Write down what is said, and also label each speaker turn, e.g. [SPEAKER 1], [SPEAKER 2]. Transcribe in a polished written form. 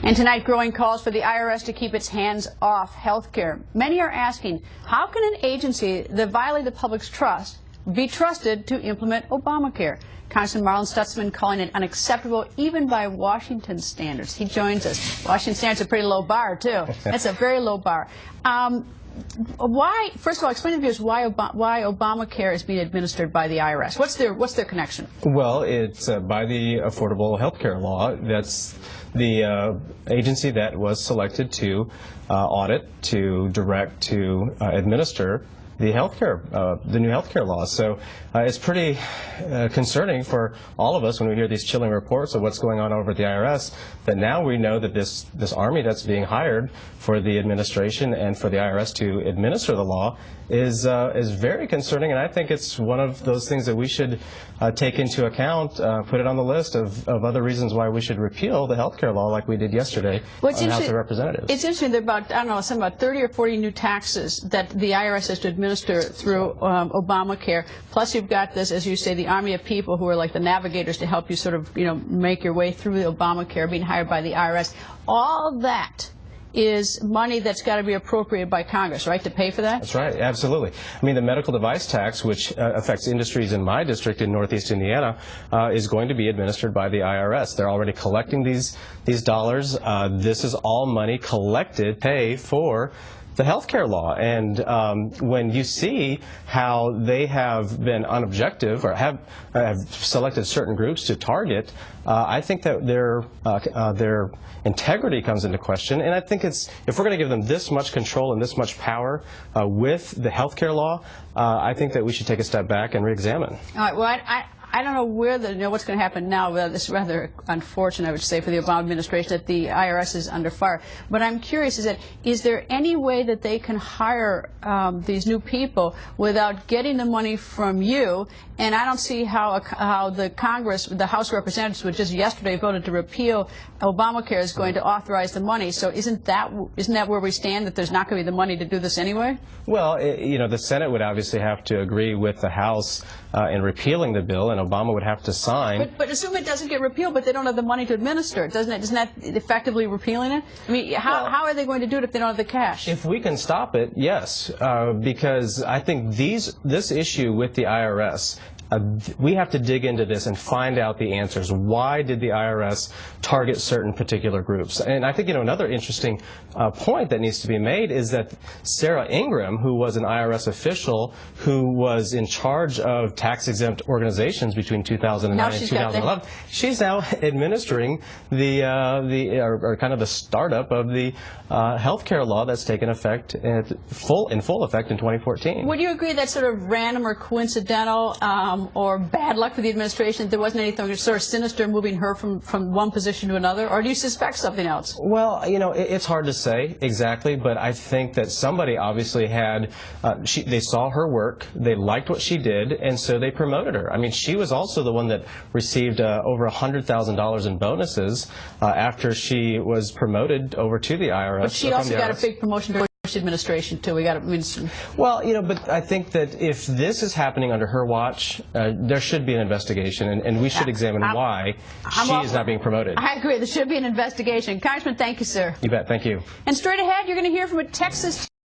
[SPEAKER 1] And tonight, growing calls for the IRS to keep its hands off health care. Many are asking, how can an agency that violated the public's trust be trusted to implement Obamacare? Congressman Marlin Stutzman calling it unacceptable even by Washington standards. He joins us. Washington standards are a pretty low bar, too. That's a very low bar. Why, first of all, explain to viewers why Obamacare is being administered by the IRS. What's their connection?
[SPEAKER 2] Well, it's by the Affordable Health Care Law. That's the agency that was selected to audit, to direct, to administer the new healthcare law. So it's pretty concerning for all of us when we hear these chilling reports of what's going on over at the IRS, that now we know that this army that's being hired for the administration and for the IRS to administer the law is very concerning, and I think it's one of those things that we should take into account, put it on the list of other reasons why we should repeal the healthcare law like we did yesterday on the House of Representatives.
[SPEAKER 1] It's interesting that about, I don't know, something about 30 or 40 new taxes that the IRS has to administer through Obamacare. Plus you've got this, as you say, the army of people who are like the navigators to help you sort of, make your way through the Obamacare, being hired by the IRS. All that is money that's got to be appropriated by Congress, right, to pay for that?
[SPEAKER 2] That's right, absolutely. I mean, the medical device tax, which affects industries in my district in Northeast Indiana, is going to be administered by the IRS. They're already collecting these dollars. This is all money collected, pay for the healthcare law, and when you see how they have been unobjective or have selected certain groups to target, I think that their integrity comes into question. And I think if we're going to give them this much control and this much power with the healthcare law, I think that we should take a step back and re-examine.
[SPEAKER 1] All right. Well, I don't know what's going to happen now. Well, it's rather unfortunate, I would say, for the Obama administration that the IRS is under fire. But I'm curious, is there any way that they can hire these new people without getting the money from you? And I don't see how the Congress, the House of Representatives, which just yesterday voted to repeal Obamacare, is going to authorize the money. So isn't that where we stand, that there's not going to be the money to do this anyway?
[SPEAKER 2] Well, the Senate would obviously have to agree with the House in repealing the bill, and Obama would have to sign.
[SPEAKER 1] But assume it doesn't get repealed, but they don't have the money to administer it. Isn't that effectively repealing it? I mean, how are they going to do it if they don't have the cash?
[SPEAKER 2] If we can stop it, yes, because I think this issue with the IRS, we have to dig into this and find out the answers. Why did the IRS target certain particular groups? And I think, another interesting point that needs to be made is that Sarah Ingram, who was an IRS official who was in charge of tax-exempt organizations between 2009 and 2011, she's now administering the kind of the startup of the healthcare law that's taken effect in full effect in 2014.
[SPEAKER 1] Would you agree that's sort of random or coincidental? Or bad luck for the administration, there wasn't anything sort of sinister moving her from one position to another? Or do you suspect something else?
[SPEAKER 2] Well, it's hard to say exactly, but I think that somebody obviously had, they saw her work, they liked what she did, and so they promoted her. I mean, she was also the one that received over $100,000 in bonuses after she was promoted over to the IRS.
[SPEAKER 1] But she also got a big promotion to administration too.
[SPEAKER 2] Well, but I think that if this is happening under her watch, there should be an investigation, and we should examine why she is not being promoted.
[SPEAKER 1] I agree. There should be an investigation. Congressman, thank you, sir.
[SPEAKER 2] You bet. Thank you.
[SPEAKER 1] And straight ahead, you're going to hear from a Texas